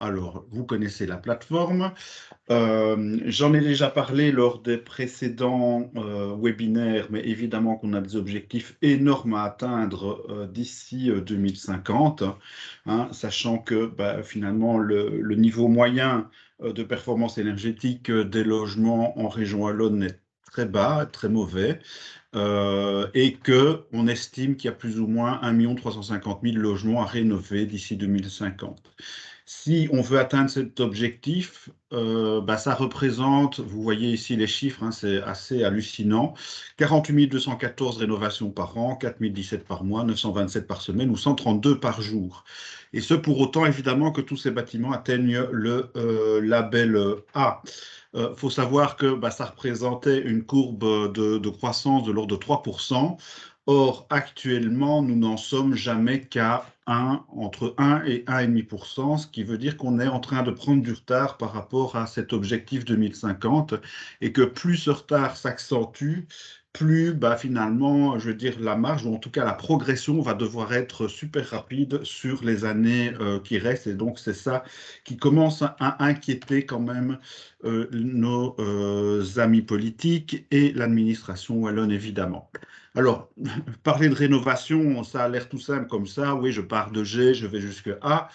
Alors, vous connaissez la plateforme. J'en ai déjà parlé lors des précédents webinaires, mais évidemment qu'on a des objectifs énormes à atteindre d'ici 2050, hein, sachant que bah, finalement le niveau moyen de performance énergétique des logements en région wallonne est très bas, très mauvais, et qu'on estime qu'il y a plus ou moins 1 350 000 logements à rénover d'ici 2050. Si on veut atteindre cet objectif, bah, ça représente, vous voyez ici les chiffres, hein, c'est assez hallucinant, 48 214 rénovations par an, 4 017 par mois, 927 par semaine ou 132 par jour. Et ce pour autant, évidemment, que tous ces bâtiments atteignent le label A. Faut savoir que bah, ça représentait une courbe de croissance de l'ordre de 3%. Or, actuellement, nous n'en sommes jamais qu'à entre 1 et 1,5%, ce qui veut dire qu'on est en train de prendre du retard par rapport à cet objectif 2050 et que plus ce retard s'accentue, plus bah, finalement, je veux dire, la marge, ou en tout cas la progression, va devoir être super rapide sur les années qui restent. Et donc, c'est ça qui commence à inquiéter quand même nos amis politiques et l'administration wallonne, évidemment. Alors, parler de rénovation, ça a l'air tout simple comme ça. Oui, je pars de G, je vais jusque A.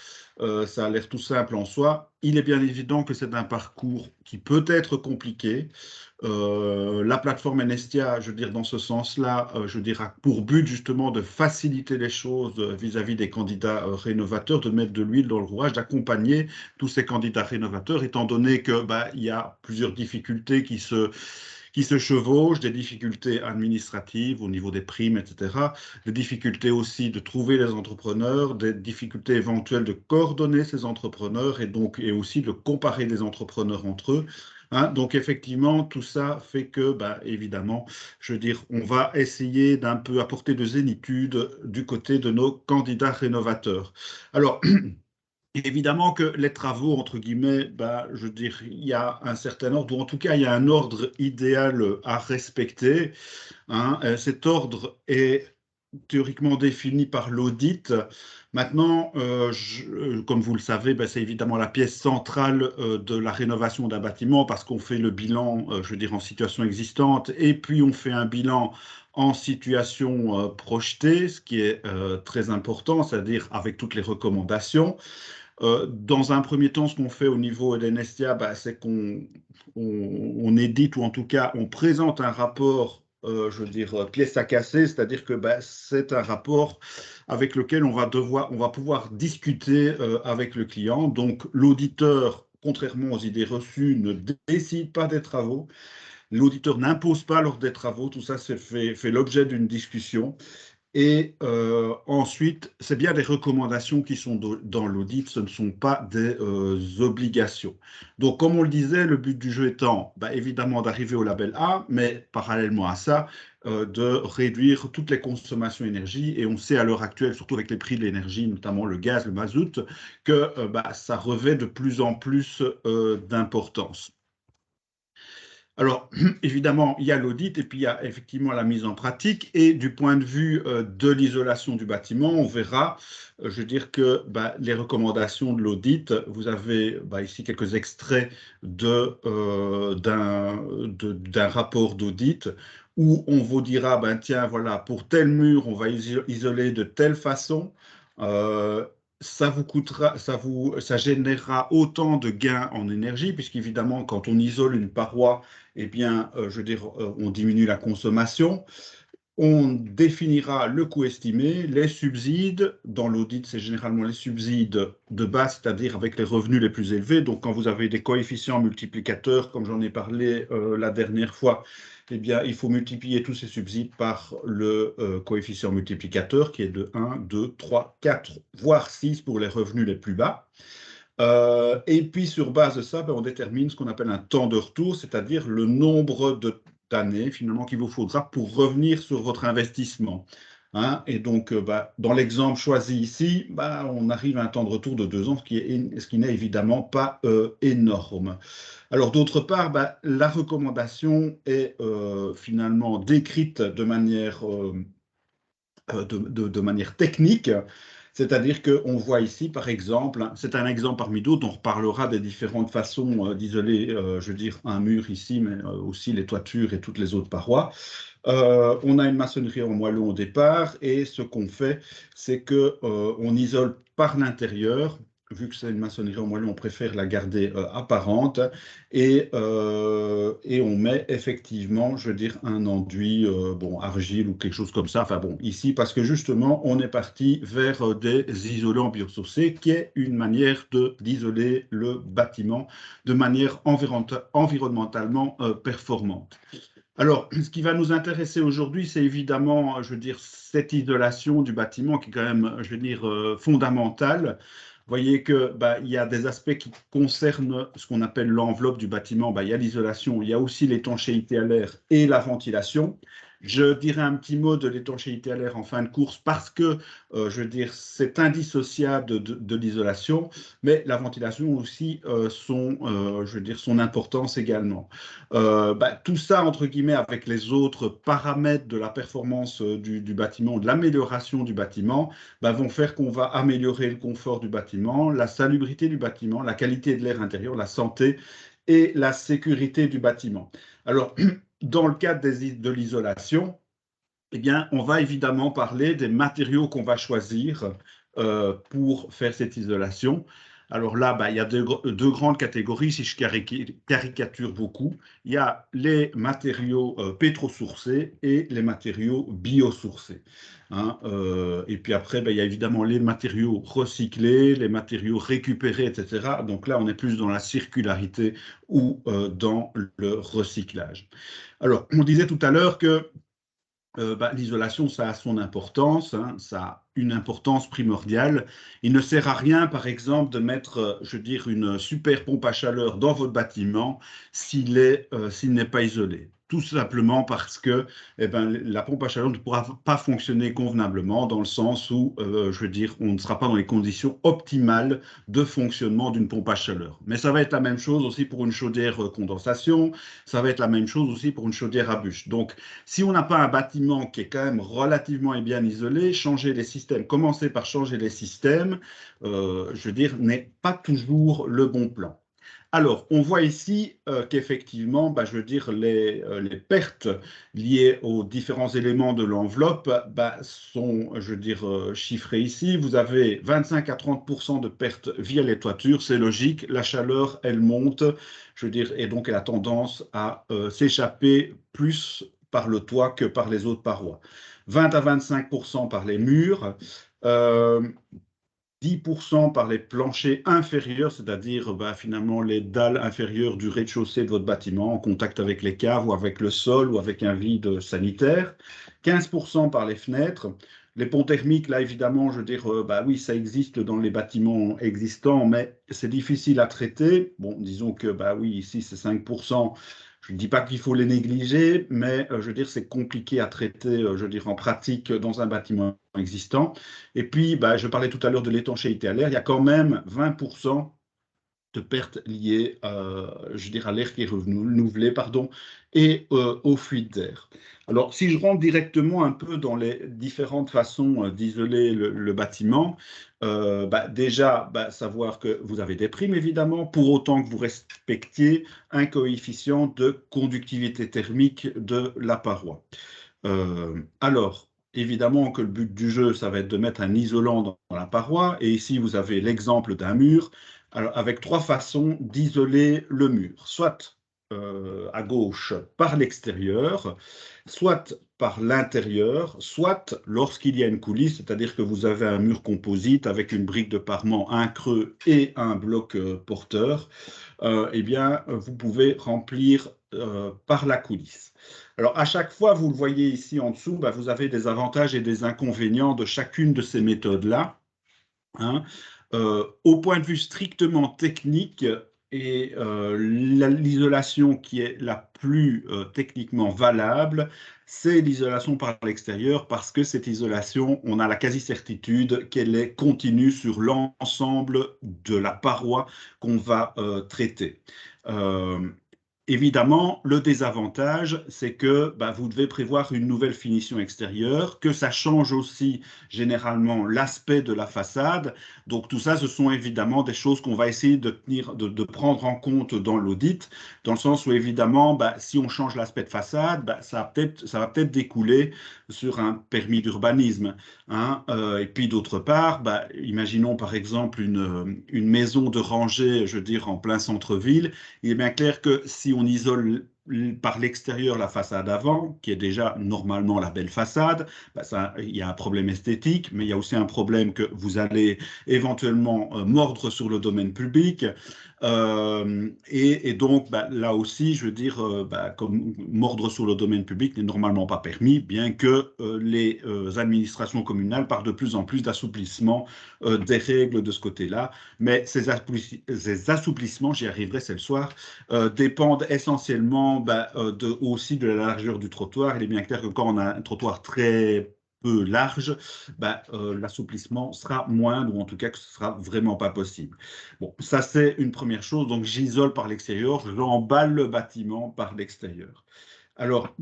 Ça a l'air tout simple en soi. Il est bien évident que c'est un parcours qui peut être compliqué. La plateforme Enestia, je veux dire, dans ce sens-là, je dirais, a pour but justement de faciliter les choses vis-à-vis des candidats rénovateurs, de mettre de l'huile dans le rouage, d'accompagner tous ces candidats rénovateurs, étant donné que bah, il y a plusieurs difficultés qui se chevauchent, des difficultés administratives au niveau des primes, etc., des difficultés aussi de trouver les entrepreneurs, des difficultés éventuelles de coordonner ces entrepreneurs et donc et aussi de comparer les entrepreneurs entre eux. Hein, donc effectivement, tout ça fait que, bah, évidemment, je veux dire, on va essayer d'un peu apporter de zénitude du côté de nos candidats rénovateurs. Alors, évidemment que les travaux, entre guillemets, bah, je veux dire, il y a un certain ordre, ou en tout cas, il y a un ordre idéal à respecter. Hein. Cet ordre est théoriquement défini par l'audit. Maintenant, comme vous le savez, ben, c'est évidemment la pièce centrale de la rénovation d'un bâtiment parce qu'on fait le bilan, je veux dire, en situation existante et puis on fait un bilan en situation projetée, ce qui est très important, c'est-à-dire avec toutes les recommandations. Dans un premier temps, ce qu'on fait au niveau de l'NSTA, bah, c'est qu'on édite ou en tout cas on présente un rapport, je veux dire, pièce à casser, c'est-à-dire que bah, c'est un rapport avec lequel on va pouvoir discuter avec le client. Donc l'auditeur, contrairement aux idées reçues, ne décide pas des travaux. L'auditeur n'impose pas lors des travaux. Tout ça fait l'objet d'une discussion. Et ensuite, c'est bien des recommandations qui sont dans l'audit, ce ne sont pas des obligations. Donc, comme on le disait, le but du jeu étant bah, évidemment d'arriver au label A, mais parallèlement à ça, de réduire toutes les consommations d'énergie. Et on sait à l'heure actuelle, surtout avec les prix de l'énergie, notamment le gaz, le mazout, que bah, ça revêt de plus en plus d'importance. Alors, évidemment, il y a l'audit et puis il y a effectivement la mise en pratique. Et du point de vue de l'isolation du bâtiment, on verra, je veux dire que bah, les recommandations de l'audit, vous avez bah, ici quelques extraits d'un rapport d'audit où on vous dira, ben, tiens, voilà, pour tel mur, on va isoler de telle façon. Euh, Ça vous coûtera, ça générera autant de gains en énergie, puisqu'évidemment, quand on isole une paroi, eh bien, je veux dire, on diminue la consommation. On définira le coût estimé, les subsides. Dans l'audit, c'est généralement les subsides de base, c'est-à-dire avec les revenus les plus élevés. Donc, quand vous avez des coefficients multiplicateurs, comme j'en ai parlé la dernière fois, eh bien, il faut multiplier tous ces subsides par le coefficient multiplicateur qui est de 1, 2, 3, 4, voire 6 pour les revenus les plus bas. Et puis, sur base de ça, ben, on détermine ce qu'on appelle un temps de retour, c'est-à-dire le nombre d'années finalement qu'il vous faudra pour revenir sur votre investissement. Hein. Et donc, bah, dans l'exemple choisi ici, bah, on arrive à un temps de retour de 2 ans, ce qui n'est évidemment pas énorme. Alors, d'autre part, bah, la recommandation est finalement décrite de manière technique. C'est-à-dire qu'on voit ici, par exemple, c'est un exemple parmi d'autres, on reparlera des différentes façons d'isoler, je veux dire, un mur ici, mais aussi les toitures et toutes les autres parois. On a une maçonnerie en moellon au départ et ce qu'on fait, c'est que on isole par l'intérieur. Vu que c'est une maçonnerie en moellon, on préfère la garder apparente et on met effectivement, je veux dire, un enduit, bon, argile ou quelque chose comme ça. Enfin bon, ici, parce que justement, on est parti vers des isolants biosourcés, qui est une manière d'isoler le bâtiment de manière environnementalement performante. Alors, ce qui va nous intéresser aujourd'hui, c'est évidemment, je veux dire, cette isolation du bâtiment qui est quand même, je veux dire, fondamentale. Vous voyez que bah, il y a des aspects qui concernent ce qu'on appelle l'enveloppe du bâtiment. Bah, il y a l'isolation, il y a aussi l'étanchéité à l'air et la ventilation. Je dirais un petit mot de l'étanchéité à l'air en fin de course parce que, je veux dire, c'est indissociable de l'isolation, mais la ventilation aussi, je veux dire, son importance également. Bah, tout ça, entre guillemets, avec les autres paramètres de la performance du bâtiment, de l'amélioration du bâtiment, bah, vont faire qu'on va améliorer le confort du bâtiment, la salubrité du bâtiment, la qualité de l'air intérieur, la santé et la sécurité du bâtiment. Alors, dans le cadre de l'isolation, eh bien, on va évidemment parler des matériaux qu'on va choisir pour faire cette isolation. Alors là, bah, il y a deux grandes catégories, si je caricature beaucoup. Il y a les matériaux pétrosourcés et les matériaux biosourcés. Hein, et puis après, bah, il y a évidemment les matériaux recyclés, les matériaux récupérés, etc. Donc là, on est plus dans la circularité ou dans le recyclage. Alors, on disait tout à l'heure que bah, l'isolation, ça a son importance, hein, ça a une importance primordiale. Il ne sert à rien, par exemple, de mettre, je veux dire, une super pompe à chaleur dans votre bâtiment s'il n'est pas isolé. Tout simplement parce que eh ben, la pompe à chaleur ne pourra pas fonctionner convenablement dans le sens où, je veux dire, on ne sera pas dans les conditions optimales de fonctionnement d'une pompe à chaleur. Mais ça va être la même chose aussi pour une chaudière condensation, ça va être la même chose aussi pour une chaudière à bûche. Donc, si on n'a pas un bâtiment qui est quand même relativement bien isolé, changer les systèmes, commencer par changer les systèmes, je veux dire, n'est pas toujours le bon plan. Alors, on voit ici qu'effectivement, bah, je veux dire, les pertes liées aux différents éléments de l'enveloppe bah, sont, je veux dire, chiffrées ici. Vous avez 25 à 30 % de pertes via les toitures, c'est logique. La chaleur, elle monte, je veux dire, et donc elle a tendance à s'échapper plus par le toit que par les autres parois. 20 à 25 % par les murs. Euh, 10 % par les planchers inférieurs, c'est-à-dire bah, finalement les dalles inférieures du rez-de-chaussée de votre bâtiment en contact avec les caves ou avec le sol ou avec un vide sanitaire. 15 % par les fenêtres. Les ponts thermiques, là évidemment, je veux dire, bah oui, ça existe dans les bâtiments existants, mais c'est difficile à traiter. Bon, disons que bah oui, ici c'est 5%. Je ne dis pas qu'il faut les négliger, mais je veux dire, c'est compliqué à traiter, je veux dire, en pratique dans un bâtiment existant. Et puis, bah, je parlais tout à l'heure de l'étanchéité à l'air. Il y a quand même 20 % de pertes liées, je dirais, à l'air qui est renouvelé, pardon, et aux fuites d'air. Alors, si je rentre directement un peu dans les différentes façons d'isoler le bâtiment, bah, déjà, bah, savoir que vous avez des primes, évidemment, pour autant que vous respectiez un coefficient de conductivité thermique de la paroi. Alors, évidemment que le but du jeu, ça va être de mettre un isolant dans la paroi. Et ici, vous avez l'exemple d'un mur, alors, avec trois façons d'isoler le mur. Soit à gauche par l'extérieur, soit par l'intérieur, soit lorsqu'il y a une coulisse, c'est-à-dire que vous avez un mur composite avec une brique de parement, un creux et un bloc porteur, eh bien, vous pouvez remplir par la coulisse. Alors, à chaque fois, vous le voyez ici en dessous, bah, vous avez des avantages et des inconvénients de chacune de ces méthodes-là. Hein. Au point de vue strictement technique, et l'isolation qui est la plus techniquement valable, c'est l'isolation par l'extérieur parce que cette isolation, on a la quasi-certitude qu'elle est continue sur l'ensemble de la paroi qu'on va traiter. Évidemment, le désavantage, c'est que bah, vous devez prévoir une nouvelle finition extérieure, que ça change aussi généralement l'aspect de la façade. Donc tout ça, ce sont évidemment des choses qu'on va essayer de tenir, de prendre en compte dans l'audit, dans le sens où évidemment, bah, si on change l'aspect de façade, bah, ça va peut-être découler sur un permis d'urbanisme, hein. Et puis d'autre part, bah, imaginons par exemple une maison de rangée, je veux dire, en plein centre-ville. Il est bien clair que si on isole par l'extérieur la façade avant, qui est déjà normalement la belle façade, bah ça, il y a un problème esthétique, mais il y a aussi un problème que vous allez éventuellement mordre sur le domaine public. Et donc, bah, là aussi, je veux dire, bah, comme mordre sur le domaine public n'est normalement pas permis, bien que les administrations communales parlent de plus en plus d'assouplissement des règles de ce côté-là. Mais ces assouplissements, j'y arriverai, c'est le soir, dépendent essentiellement bah, aussi de la largeur du trottoir. Il est bien clair que quand on a un trottoir très peu large, bah, l'assouplissement sera moindre, ou en tout cas que ce sera vraiment pas possible. Bon, ça c'est une première chose. Donc j'isole par l'extérieur, j'emballe le bâtiment par l'extérieur. Alors,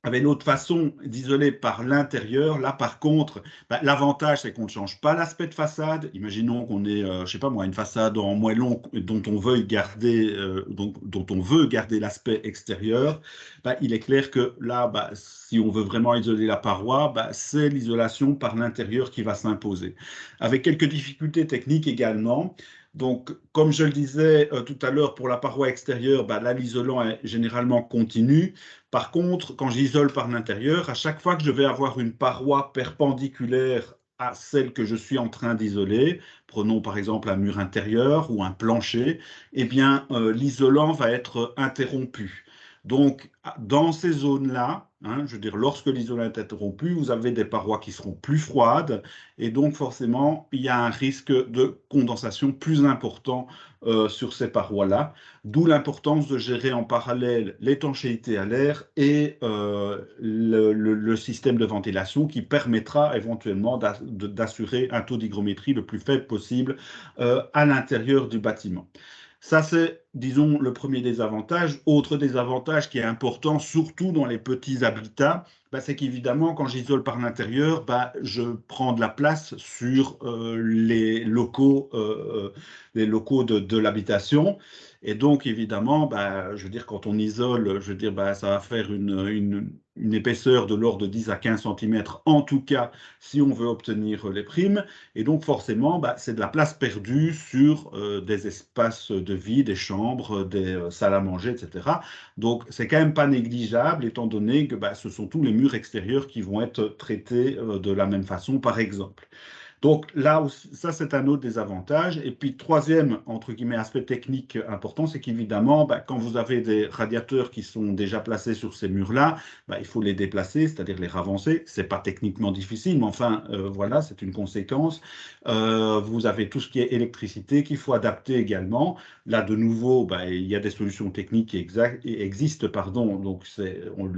avec l'autre façon d'isoler par l'intérieur, là par contre, bah, l'avantage c'est qu'on ne change pas l'aspect de façade. Imaginons qu'on ait, je sais pas moi, une façade en moellon dont on veut garder, dont on veut garder l'aspect extérieur. Bah, il est clair que là, bah, si on veut vraiment isoler la paroi, bah, c'est l'isolation par l'intérieur qui va s'imposer. Avec quelques difficultés techniques également. Donc, comme je le disais tout à l'heure, pour la paroi extérieure, bah, là, l'isolant est généralement continu. Par contre, quand j'isole par l'intérieur, à chaque fois que je vais avoir une paroi perpendiculaire à celle que je suis en train d'isoler, prenons par exemple un mur intérieur ou un plancher, eh bien, l'isolant va être interrompu. Donc, dans ces zones-là, hein, je veux dire, lorsque l'isolant est interrompu, vous avez des parois qui seront plus froides et donc forcément, il y a un risque de condensation plus important sur ces parois-là. D'où l'importance de gérer en parallèle l'étanchéité à l'air et le système de ventilation qui permettra éventuellement d'assurer un taux d'hygrométrie le plus faible possible à l'intérieur du bâtiment. Ça, c'est, disons, le premier désavantage. Autre désavantage qui est important, surtout dans les petits habitats, bah, c'est qu'évidemment, quand j'isole par l'intérieur, bah, je prends de la place sur les locaux de l'habitation. Et donc, évidemment, bah, je veux dire, quand on isole, je veux dire, bah, ça va faire une épaisseur de l'ordre de 10 à 15 cm, en tout cas, si on veut obtenir les primes. Et donc, forcément, bah, c'est de la place perdue sur des espaces de vie, des chambres, des salles à manger, etc. Donc, c'est quand même pas négligeable, étant donné que bah, ce sont tous les murs extérieurs qui vont être traités de la même façon, par exemple. Donc là, ça c'est un autre des avantages. Et puis troisième, entre guillemets, aspect technique important, c'est qu'évidemment, bah, quand vous avez des radiateurs qui sont déjà placés sur ces murs-là, bah, il faut les déplacer, c'est-à-dire les ravancer. C'est pas techniquement difficile, mais enfin, voilà, c'est une conséquence. Vous avez tout ce qui est électricité qu'il faut adapter également. Là, de nouveau, bah, il y a des solutions techniques qui existent, pardon, donc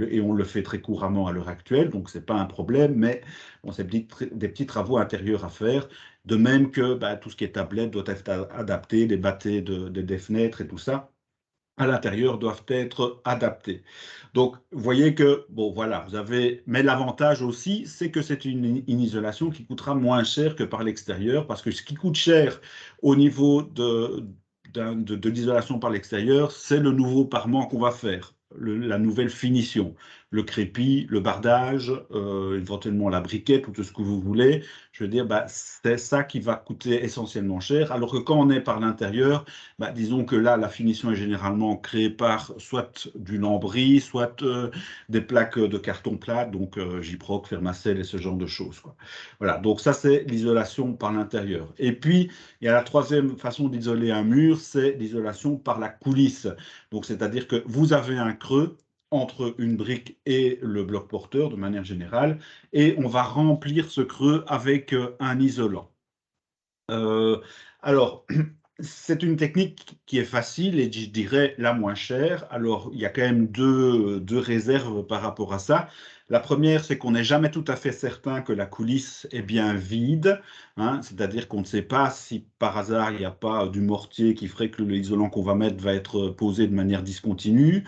et on le fait très couramment à l'heure actuelle, donc c'est pas un problème, mais bon, c'est des petits travaux intérieurs à faire. De même que bah, tout ce qui est tablette doit être adapté, les bâtés des fenêtres et tout ça à l'intérieur doivent être adaptés. Donc, vous voyez que, bon, voilà, vous avez, mais l'avantage aussi, c'est que c'est une isolation qui coûtera moins cher que par l'extérieur, parce que ce qui coûte cher au niveau de l'isolation par l'extérieur, c'est le nouveau parement qu'on va faire, la nouvelle finition, le crépi, le bardage, éventuellement la briquette, tout ce que vous voulez. Je veux dire, bah, c'est ça qui va coûter essentiellement cher, alors que quand on est par l'intérieur, bah, disons que là, la finition est généralement créée par soit du lambris, soit des plaques de carton plate, donc Gyproc, Fermacell et ce genre de choses, quoi. Voilà, donc ça, c'est l'isolation par l'intérieur. Et puis, il y a la troisième façon d'isoler un mur, c'est l'isolation par la coulisse. Donc, c'est-à-dire que vous avez un creux entre une brique et le bloc porteur de manière générale, et on va remplir ce creux avec un isolant. Euh, alors, c'est une technique qui est facile et je dirais la moins chère. Alors, il y a quand même deux réserves par rapport à ça. La première, c'est qu'on n'est jamais tout à fait certain que la coulisse est bien vide, hein, c'est-à-dire qu'on ne sait pas si par hasard il n'y a pas du mortier qui ferait que l'isolant qu'on va mettre va être posé de manière discontinue.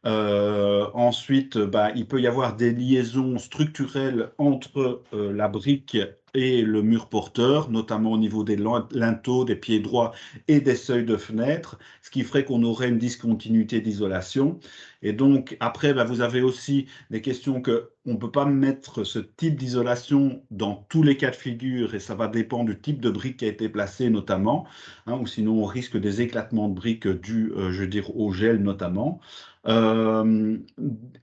Ensuite, il peut y avoir des liaisons structurelles entre la brique et le mur porteur, notamment au niveau des linteaux, des pieds droits et des seuils de fenêtre, ce qui ferait qu'on aurait une discontinuité d'isolation. Et donc, après, vous avez aussi des questions que on ne peut pas mettre ce type d'isolation dans tous les cas de figure et ça va dépendre du type de brique qui a été placé notamment, hein, ou sinon on risque des éclatements de briques dus, je veux dire, au gel notamment. Euh,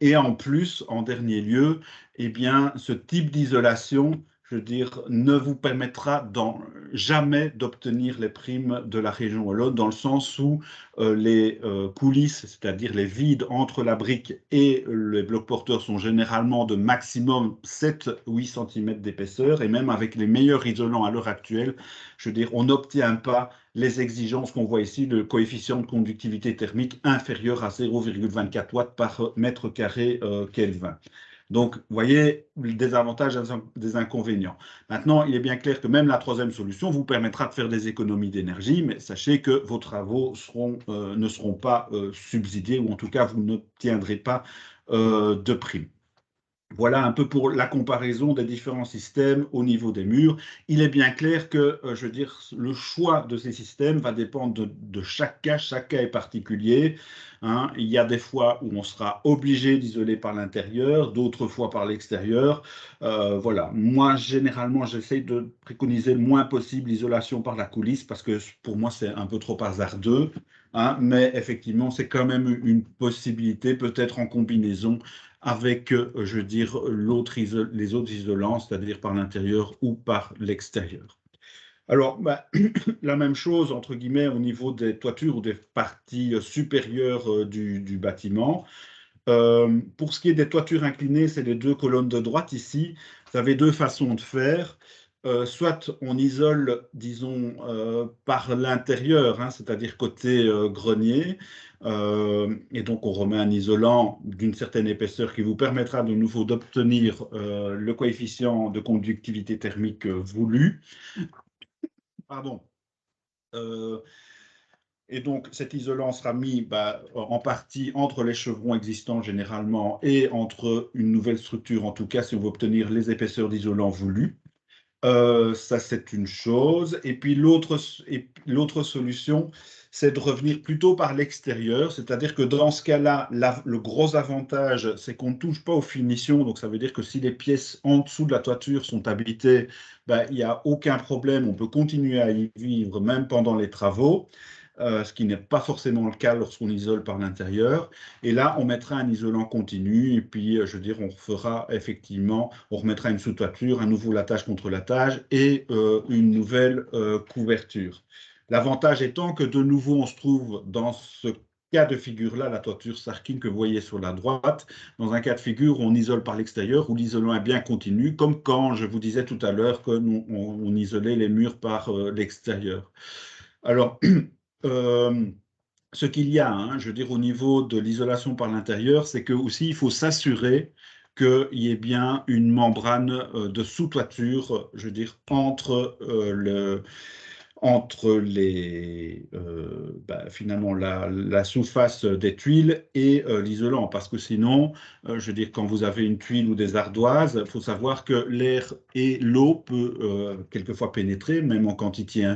et en plus, en dernier lieu, eh bien, ce type d'isolation, je veux dire, ne vous permettra jamais d'obtenir les primes de la région wallonne, dans le sens où les coulisses, c'est-à-dire les vides entre la brique et les blocs porteurs, sont généralement de maximum 7-8 cm d'épaisseur, et même avec les meilleurs isolants à l'heure actuelle, je veux dire, on n'obtient pas les exigences qu'on voit ici, le coefficient de conductivité thermique inférieur à 0,24 watts par mètre carré Kelvin. Donc, vous voyez, des avantages, des inconvénients. Maintenant, il est bien clair que même la troisième solution vous permettra de faire des économies d'énergie, mais sachez que vos travaux ne seront pas subsidiés, ou en tout cas, vous n'obtiendrez pas de prime. Voilà un peu pour la comparaison des différents systèmes au niveau des murs. Il est bien clair que, je veux dire, le choix de ces systèmes va dépendre de chaque cas est particulier, hein. Il y a des fois où on sera obligé d'isoler par l'intérieur, d'autres fois par l'extérieur. Voilà. Moi, généralement, j'essaie de préconiser le moins possible l'isolation par la coulisse parce que pour moi, c'est un peu trop hasardeux, hein, mais effectivement, c'est quand même une possibilité, peut-être en combinaison avec, je veux dire, les autres isolants, c'est-à-dire par l'intérieur ou par l'extérieur. Alors, la même chose, entre guillemets, au niveau des toitures ou des parties supérieures du bâtiment. Pour ce qui est des toitures inclinées, c'est les deux colonnes de droite ici. Vous avez deux façons de faire. Soit on isole, disons, par l'intérieur, hein, c'est-à-dire côté grenier, et donc on remet un isolant d'une certaine épaisseur qui vous permettra de nouveau d'obtenir le coefficient de conductivité thermique voulu. Pardon. Euh, Et donc, cet isolant sera mis en partie entre les chevrons existants généralement et entre une nouvelle structure, en tout cas si on veut obtenir les épaisseurs d'isolant voulues. Ça, c'est une chose. Et puis, l'autre solution, c'est de revenir plutôt par l'extérieur. C'est-à-dire que dans ce cas-là, le gros avantage, c'est qu'on ne touche pas aux finitions. Donc, ça veut dire que si les pièces en dessous de la toiture sont habitées, il n'y a aucun problème. On peut continuer à y vivre même pendant les travaux. Ce qui n'est pas forcément le cas lorsqu'on isole par l'intérieur. Et là, on mettra un isolant continu, et puis, je veux dire, on fera effectivement, on remettra une sous-toiture, un nouveau lattage contre lattage et une nouvelle couverture. L'avantage étant que de nouveau, on se trouve dans ce cas de figure-là, la toiture Sarkin que vous voyez sur la droite, dans un cas de figure où on isole par l'extérieur, où l'isolant est bien continu, comme quand je vous disais tout à l'heure qu'on isolait les murs par l'extérieur. Alors, euh, ce qu'il y a, hein, je veux dire, au niveau de l'isolation par l'intérieur, c'est que aussi il faut s'assurer qu'il y ait bien une membrane de sous-toiture, je veux dire, entre finalement la surface des tuiles et l'isolant. Parce que sinon, je veux dire, quand vous avez une tuile ou des ardoises, il faut savoir que l'air et l'eau peut quelquefois pénétrer, même en quantité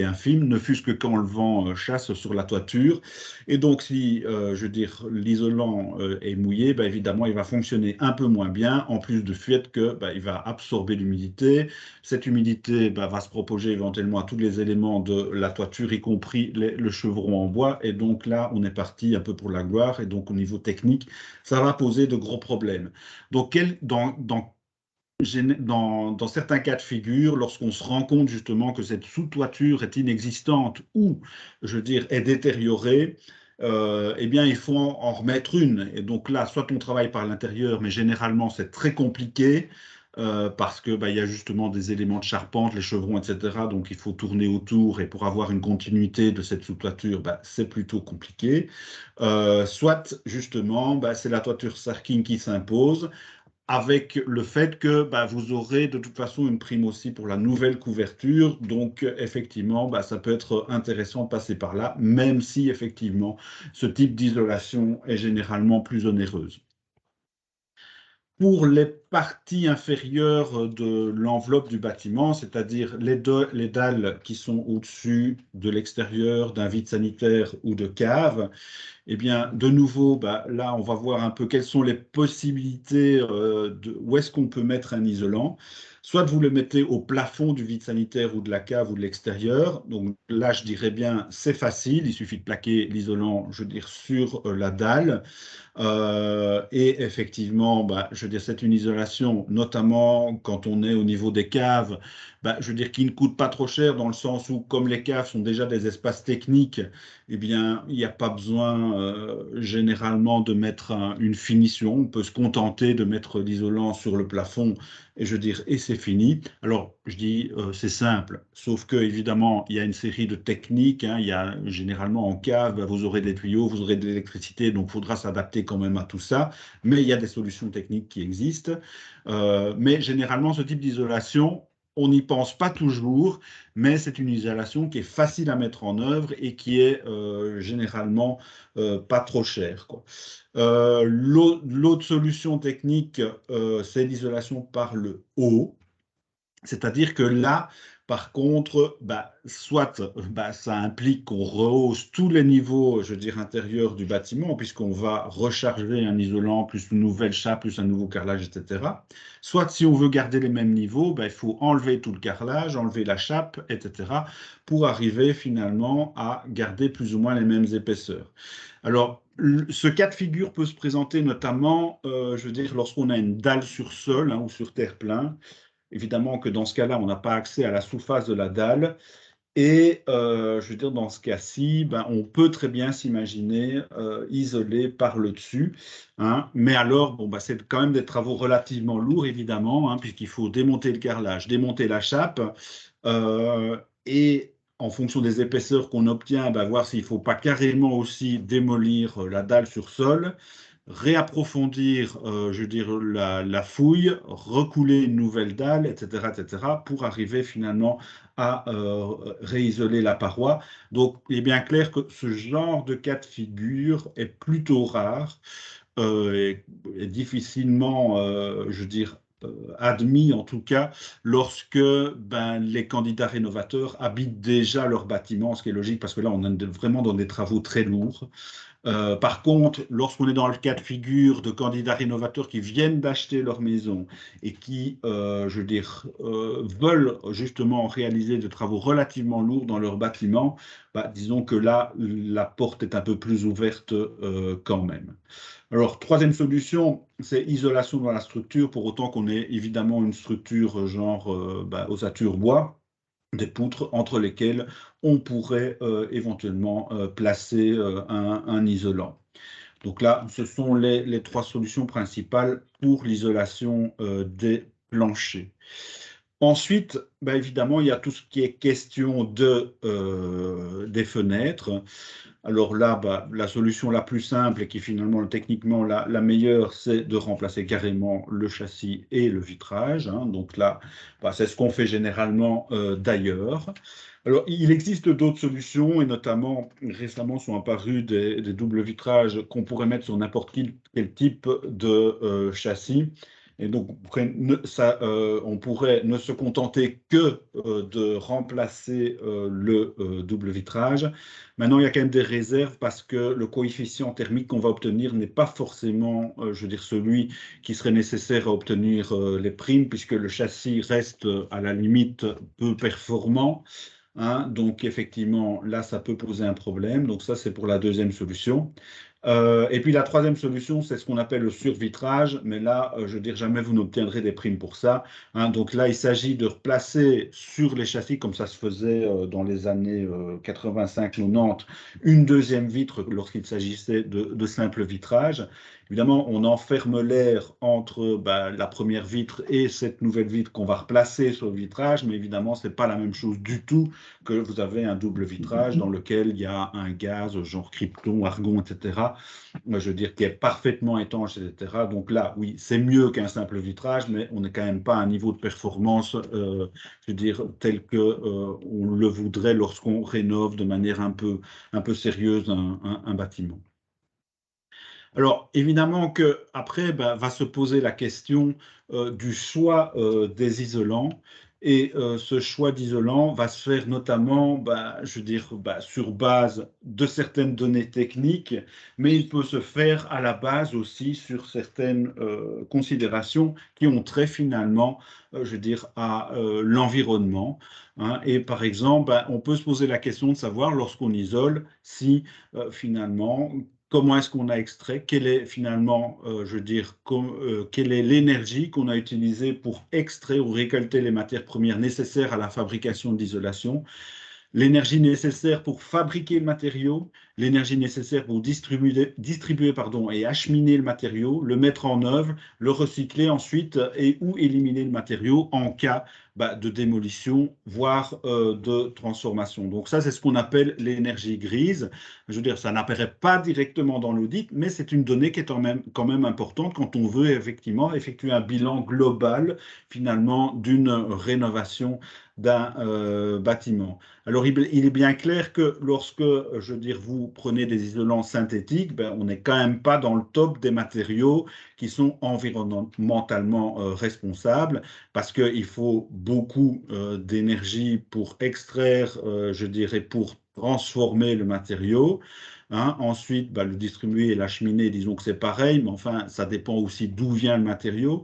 infime, ne fût-ce que quand le vent chasse sur la toiture. Et donc, si, je veux dire, l'isolant est mouillé, évidemment, il va fonctionner un peu moins bien, en plus du fait que il va absorber l'humidité. Cette humidité va se propager éventuellement à tous les éléments de la toiture, y compris le chevron en bois. Et donc là, on est parti un peu pour la gloire. Et donc, au niveau technique, ça va poser de gros problèmes. Donc, dans certains cas de figure, lorsqu'on se rend compte justement que cette sous-toiture est inexistante ou, je veux dire, est détériorée, eh bien, il faut en remettre une. Et donc là, soit on travaille par l'intérieur, mais généralement, c'est très compliqué parce que il y a justement des éléments de charpente, les chevrons, etc. Donc, il faut tourner autour et pour avoir une continuité de cette sous-toiture, c'est plutôt compliqué. Soit, justement, c'est la toiture Sarkin qui s'impose avec le fait que vous aurez de toute façon une prime aussi pour la nouvelle couverture. Donc, effectivement, ça peut être intéressant de passer par là, même si, effectivement, ce type d'isolation est généralement plus onéreuse. Pour les parties inférieures de l'enveloppe du bâtiment, c'est-à-dire les dalles qui sont au-dessus de l'extérieur d'un vide sanitaire ou de cave, eh bien, de nouveau, là, on va voir un peu quelles sont les possibilités, où est-ce qu'on peut mettre un isolant. Soit vous le mettez au plafond du vide sanitaire ou de la cave ou de l'extérieur. Donc là, je dirais bien, c'est facile. Il suffit de plaquer l'isolant, je veux dire, sur la dalle. Et effectivement, je veux dire, c'est une isolation, notamment quand on est au niveau des caves, je veux dire, qui ne coûte pas trop cher dans le sens où, comme les caves sont déjà des espaces techniques, eh bien, il n'y a pas besoin généralement de mettre une finition. On peut se contenter de mettre l'isolant sur le plafond et je veux dire, et c'est fini. Alors, je dis, c'est simple, sauf que évidemment, il y a une série de techniques. Il y a généralement en cave, vous aurez des tuyaux, vous aurez de l'électricité, donc il faudra s'adapter quand même à tout ça. Mais il y a des solutions techniques qui existent. Mais généralement, ce type d'isolation, on n'y pense pas toujours, mais c'est une isolation qui est facile à mettre en œuvre et qui est généralement pas trop chère, quoi. L'autre solution technique, c'est l'isolation par le haut. C'est-à-dire que là, par contre, soit ça implique qu'on rehausse tous les niveaux, je veux dire, intérieurs du bâtiment, puisqu'on va recharger un isolant, plus une nouvelle chape, plus un nouveau carrelage, etc. Soit, si on veut garder les mêmes niveaux, il faut enlever tout le carrelage, enlever la chape, etc., pour arriver finalement à garder plus ou moins les mêmes épaisseurs. Alors, ce cas de figure peut se présenter notamment, je veux dire, lorsqu'on a une dalle sur sol ou sur terre-plein. Évidemment que dans ce cas-là, on n'a pas accès à la sous-face de la dalle. Et je veux dire, dans ce cas-ci, on peut très bien s'imaginer isoler par le dessus. Mais alors, c'est quand même des travaux relativement lourds, évidemment, puisqu'il faut démonter le carrelage, démonter la chape, et en fonction des épaisseurs qu'on obtient, voir s'il ne faut pas carrément aussi démolir la dalle sur sol, réapprofondir, je veux dire, la fouille, recouler une nouvelle dalle, etc., etc., pour arriver finalement à réisoler la paroi. Donc, il est bien clair que ce genre de cas de figure est plutôt rare et difficilement, je veux dire, admis en tout cas lorsque les candidats rénovateurs habitent déjà leur bâtiment, ce qui est logique parce que là on est vraiment dans des travaux très lourds. Par contre, lorsqu'on est dans le cas de figure de candidats rénovateurs qui viennent d'acheter leur maison et qui, je veux dire, veulent justement réaliser des travaux relativement lourds dans leur bâtiment, disons que là, la porte est un peu plus ouverte quand même. Alors, troisième solution, c'est isolation dans la structure, pour autant qu'on ait évidemment une structure genre ossature bois, des poutres entre lesquelles on pourrait éventuellement placer un isolant. Donc là, ce sont les trois solutions principales pour l'isolation des planchers. Ensuite, évidemment, il y a tout ce qui est question des fenêtres. Alors là, la solution la plus simple et qui est finalement techniquement la meilleure, c'est de remplacer carrément le châssis et le vitrage. Donc là, c'est ce qu'on fait généralement d'ailleurs. Alors, il existe d'autres solutions et notamment récemment sont apparus des doubles vitrages qu'on pourrait mettre sur n'importe quel type de châssis. Et donc, on pourrait ne se contenter que de remplacer le double vitrage. Maintenant, il y a quand même des réserves parce que le coefficient thermique qu'on va obtenir n'est pas forcément, je veux dire, celui qui serait nécessaire à obtenir les primes, puisque le châssis reste à la limite peu performant. Donc, effectivement, là, ça peut poser un problème. Donc, ça, c'est pour la deuxième solution. Et puis la troisième solution, c'est ce qu'on appelle le survitrage, mais là, je veux dire, jamais vous n'obtiendrez des primes pour ça. Donc là, il s'agit de replacer sur les châssis, comme ça se faisait dans les années 85-90, une deuxième vitre lorsqu'il s'agissait de simple vitrage. Évidemment, on enferme l'air entre la première vitre et cette nouvelle vitre qu'on va replacer sur le vitrage, mais évidemment, ce n'est pas la même chose du tout que vous avez un double vitrage dans lequel il y a un gaz genre krypton, argon, etc., je veux dire, qui est parfaitement étanche, etc. Donc là, oui, c'est mieux qu'un simple vitrage, mais on n'est quand même pas à un niveau de performance, je veux dire, tel que on le voudrait lorsqu'on rénove de manière un peu sérieuse un bâtiment. Alors, évidemment que après va se poser la question du choix des isolants. Et ce choix d'isolant va se faire notamment, je veux dire, sur base de certaines données techniques, mais il peut se faire à la base aussi sur certaines considérations qui ont trait finalement, je veux dire, à l'environnement, hein. Et par exemple, on peut se poser la question de savoir, lorsqu'on isole, si finalement, comment est-ce qu'on a extrait, quelle est finalement, je veux dire, quelle est l'énergie qu'on a utilisée pour extraire ou récolter les matières premières nécessaires à la fabrication d'isolation, l'énergie nécessaire pour fabriquer le matériau, l'énergie nécessaire pour distribuer et acheminer le matériau, le mettre en œuvre, le recycler ensuite et ou éliminer le matériau en cas de démolition, voire de transformation. Donc ça, c'est ce qu'on appelle l'énergie grise. Je veux dire, ça n'apparaît pas directement dans l'audit, mais c'est une donnée qui est quand même importante quand on veut effectivement effectuer un bilan global, finalement, d'une rénovation d'un bâtiment. Alors, il est bien clair que lorsque, je veux dire, vous prenez des isolants synthétiques, on n'est quand même pas dans le top des matériaux qui sont environnementalement responsables, parce qu'il faut beaucoup d'énergie pour extraire, je dirais, pour transformer le matériau. Hein. Ensuite, le distribuer et l'acheminer, disons que c'est pareil, mais enfin, ça dépend aussi d'où vient le matériau.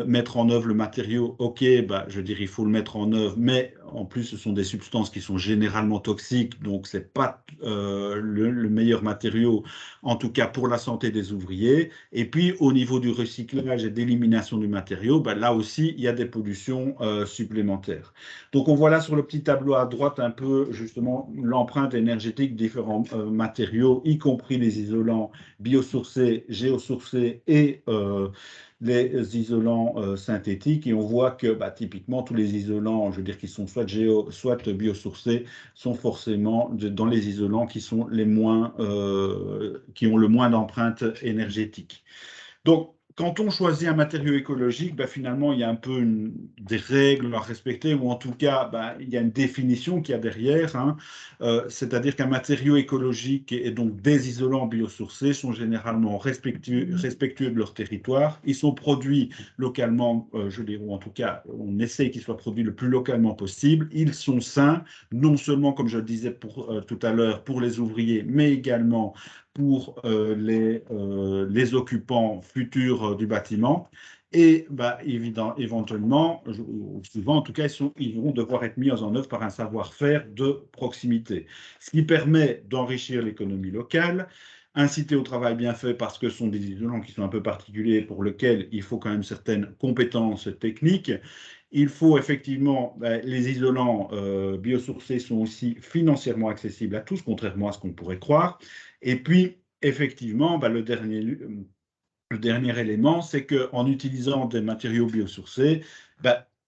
Mettre en œuvre le matériau, ok, je veux dire, il faut le mettre en œuvre, mais en plus, ce sont des substances qui sont généralement toxiques, donc c'est pas le meilleur matériau, en tout cas pour la santé des ouvriers. Et puis, au niveau du recyclage et d'élimination du matériau, là aussi, il y a des pollutions supplémentaires. Donc, on voit là sur le petit tableau à droite un peu, justement, l'empreinte énergétique de différents matériaux, y compris les isolants biosourcés, géosourcés et les isolants synthétiques. Et on voit que typiquement tous les isolants, je veux dire, qui sont soit biosourcés, sont forcément dans les isolants qui sont les moins, qui ont le moins d'empreinte énergétique. Donc, quand on choisit un matériau écologique, finalement, il y a un peu des règles à respecter, ou en tout cas, il y a une définition qu'il y a derrière, hein. C'est-à-dire qu'un matériau écologique et donc des isolants biosourcés sont généralement respectueux de leur territoire. Ils sont produits localement, je dirais, ou en tout cas, on essaie qu'ils soient produits le plus localement possible. Ils sont sains, non seulement, comme je le disais tout à l'heure, pour les ouvriers, mais également pour les occupants futurs du bâtiment. Et éventuellement, ou souvent en tout cas, ils vont devoir être mis en œuvre par un savoir-faire de proximité, ce qui permet d'enrichir l'économie locale, inciter au travail bien fait parce que ce sont des isolants qui sont un peu particuliers pour lesquels il faut quand même certaines compétences techniques. Il faut effectivement, les isolants biosourcés sont aussi financièrement accessibles à tous, contrairement à ce qu'on pourrait croire. Et puis, effectivement, le dernier élément, c'est qu'en utilisant des matériaux biosourcés,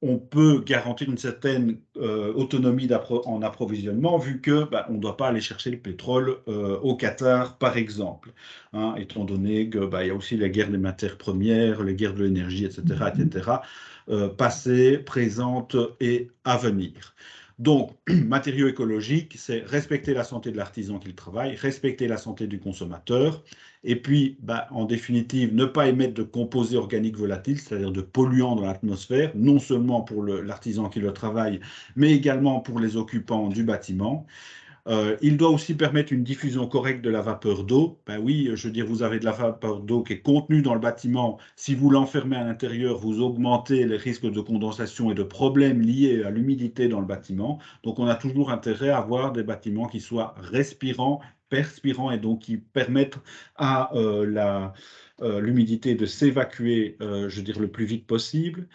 on peut garantir une certaine autonomie en approvisionnement, vu que on ne doit pas aller chercher le pétrole au Qatar, par exemple, hein, étant donné que il y a aussi la guerre des matières premières, les guerres de l'énergie, etc., passées, présentes et à venir. Donc, matériaux écologiques, c'est respecter la santé de l'artisan qui le travaille, respecter la santé du consommateur, et puis, en définitive, ne pas émettre de composés organiques volatiles, c'est-à-dire de polluants dans l'atmosphère, non seulement pour l'artisan qui le travaille, mais également pour les occupants du bâtiment. Il doit aussi permettre une diffusion correcte de la vapeur d'eau. Oui, je veux dire, vous avez de la vapeur d'eau qui est contenue dans le bâtiment. Si vous l'enfermez à l'intérieur, vous augmentez les risques de condensation et de problèmes liés à l'humidité dans le bâtiment. Donc, on a toujours intérêt à avoir des bâtiments qui soient respirants, perspirants et donc qui permettent à l'humidité de s'évacuer, je veux dire, le plus vite possible.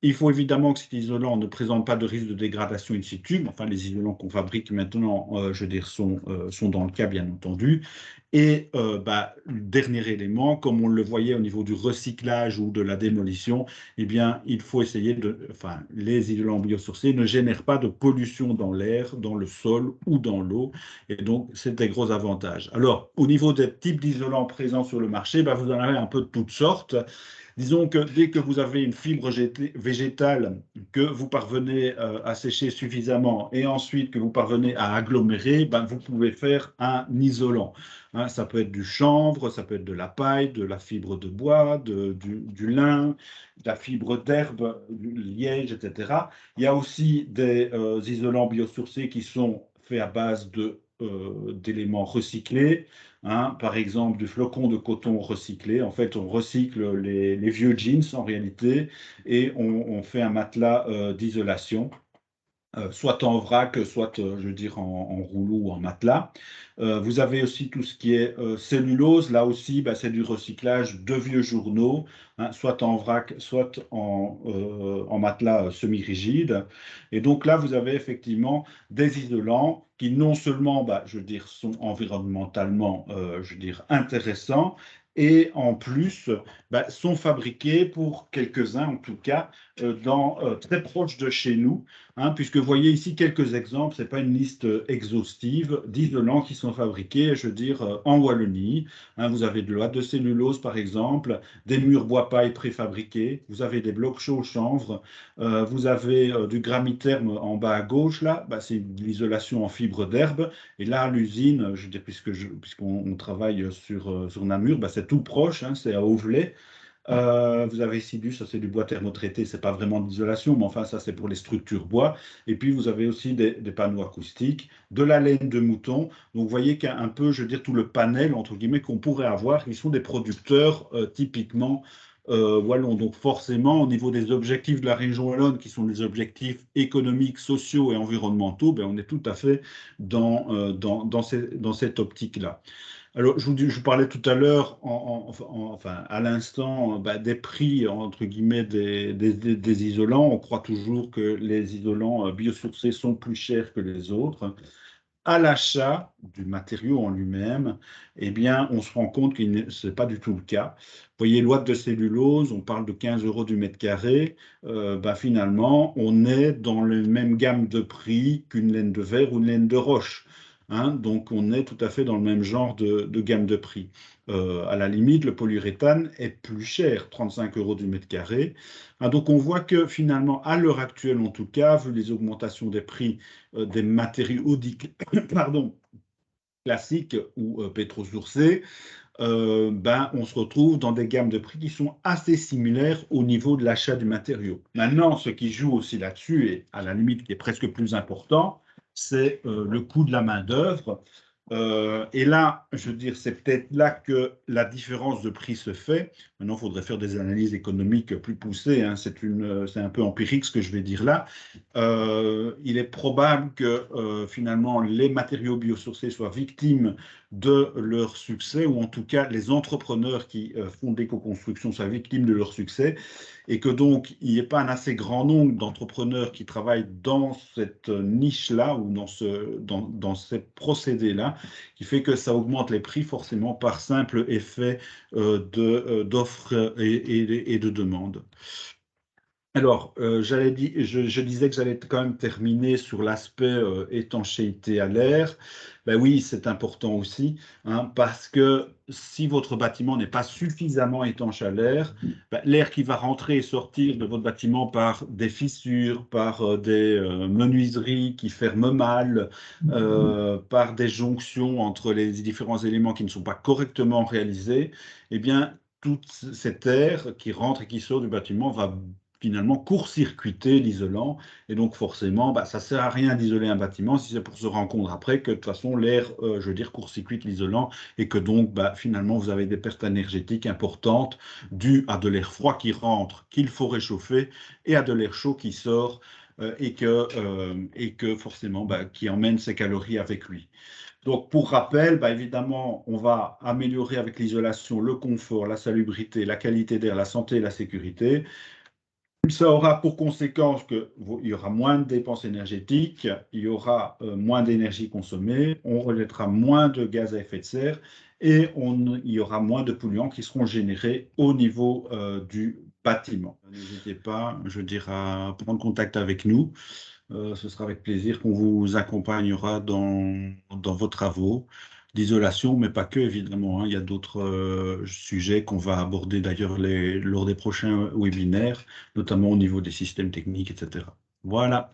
Il faut évidemment que cet isolant ne présente pas de risque de dégradation in situ. Enfin, les isolants qu'on fabrique maintenant, je veux dire, sont dans le cas, bien entendu. Et le dernier élément, comme on le voyait au niveau du recyclage ou de la démolition, eh bien, il faut essayer enfin, les isolants biosourcés ne génèrent pas de pollution dans l'air, dans le sol ou dans l'eau. Et donc, c'est des gros avantages. Alors, au niveau des types d'isolants présents sur le marché, vous en avez un peu de toutes sortes. Disons que dès que vous avez une fibre végétale que vous parvenez à sécher suffisamment et ensuite que vous parvenez à agglomérer, vous pouvez faire un isolant. Hein, ça peut être du chanvre, ça peut être de la paille, de la fibre de bois, du lin, de la fibre d'herbe, du liège, etc. Il y a aussi des isolants biosourcés qui sont faits à base d'éléments recyclés. Hein, par exemple, du flocon de coton recyclé. En fait, on recycle les vieux jeans en réalité et on fait un matelas d'isolation. Soit en vrac, soit, je veux dire, en rouleau ou en matelas. Vous avez aussi tout ce qui est cellulose. Là aussi, c'est du recyclage de vieux journaux, hein, soit en vrac, soit en matelas semi-rigide. Et donc là, vous avez effectivement des isolants qui non seulement, je veux dire, sont environnementalement, je veux dire, intéressants, et en plus, sont fabriqués pour quelques-uns, en tout cas, très proche de chez nous. Hein, puisque vous voyez ici quelques exemples, ce n'est pas une liste exhaustive d'isolants qui sont fabriqués, je veux dire, en Wallonie. Hein, vous avez de l'ouate de cellulose, par exemple, des murs bois-paille préfabriqués, vous avez des blocs chauds chanvre, vous avez du grammitherme en bas à gauche, là, c'est de l'isolation en fibre d'herbe. Et là, à l'usine, je veux dire, puisqu'on travaille sur Namur, c'est tout proche, hein, c'est à Auvelais. Vous avez ici ça c'est du bois thermotraité, c'est pas vraiment d'isolation, mais enfin ça c'est pour les structures bois. Et puis vous avez aussi des panneaux acoustiques, de la laine de mouton. Donc vous voyez qu'il y a un peu, je veux dire, tout le panel entre guillemets qu'on pourrait avoir. Ils sont des producteurs typiquement wallons. Donc forcément, au niveau des objectifs de la région wallonne, qui sont des objectifs économiques, sociaux et environnementaux, on est tout à fait dans cette optique-là. Alors, je vous parlais tout à l'heure, enfin, à l'instant, des prix, entre guillemets, des isolants. On croit toujours que les isolants biosourcés sont plus chers que les autres. À l'achat du matériau en lui-même, eh bien, on se rend compte que ce n'est pas du tout le cas. Vous voyez, l'ouate de cellulose, on parle de 15 euros du mètre carré. Finalement, on est dans la même gamme de prix qu'une laine de verre ou une laine de roche. Hein, donc, on est tout à fait dans le même genre de gamme de prix. À la limite, le polyuréthane est plus cher, 35 euros du mètre carré. Ah, donc, on voit que finalement, à l'heure actuelle, en tout cas, vu les augmentations des prix des matériaux pardon, classiques ou pétrosourcés, on se retrouve dans des gammes de prix qui sont assez similaires au niveau de l'achat du matériau. Maintenant, ce qui joue aussi là-dessus, et à la limite qui est presque plus important, c'est le coût de la main-d'œuvre. Et là, je veux dire, c'est peut-être là que la différence de prix se fait. Maintenant, il faudrait faire des analyses économiques plus poussées, hein. C'est un peu empirique ce que je vais dire là. Il est probable que finalement les matériaux biosourcés soient victimes de leur succès, ou en tout cas les entrepreneurs qui font de l'éco-construction soient victimes de leur succès, et que donc il n'y ait pas un assez grand nombre d'entrepreneurs qui travaillent dans cette niche-là ou dans ces procédés-là, qui fait que ça augmente les prix forcément par simple effet d'offres et de demande. Alors, je disais que j'allais quand même terminer sur l'aspect étanchéité à l'air. Ben oui, c'est important aussi, hein, parce que si votre bâtiment n'est pas suffisamment étanche à l'air, l'air qui va rentrer et sortir de votre bâtiment par des fissures, par des menuiseries qui ferment mal, par des jonctions entre les différents éléments qui ne sont pas correctement réalisés, eh bien, tout cet air qui rentre et qui sort du bâtiment va finalement court-circuiter l'isolant. Et donc, forcément, ça ne sert à rien d'isoler un bâtiment si c'est pour se rendre compte après que de toute façon, l'air, je veux dire, court-circuite l'isolant et que donc, finalement, vous avez des pertes énergétiques importantes dues à de l'air froid qui rentre, qu'il faut réchauffer, et à de l'air chaud qui sort et que forcément, qui emmène ses calories avec lui. Donc, pour rappel, évidemment, on va améliorer avec l'isolation le confort, la salubrité, la qualité d'air, la santé et la sécurité. Ça aura pour conséquence qu'il y aura moins de dépenses énergétiques, il y aura moins d'énergie consommée, on rejettera moins de gaz à effet de serre et il y aura moins de polluants qui seront générés au niveau du bâtiment. N'hésitez pas, je dirais, à prendre contact avec nous. Ce sera avec plaisir qu'on vous accompagnera dans vos travaux d'isolation, mais pas que, évidemment, hein. Il y a d'autres sujets qu'on va aborder d'ailleurs lors des prochains webinaires, notamment au niveau des systèmes techniques, etc. Voilà.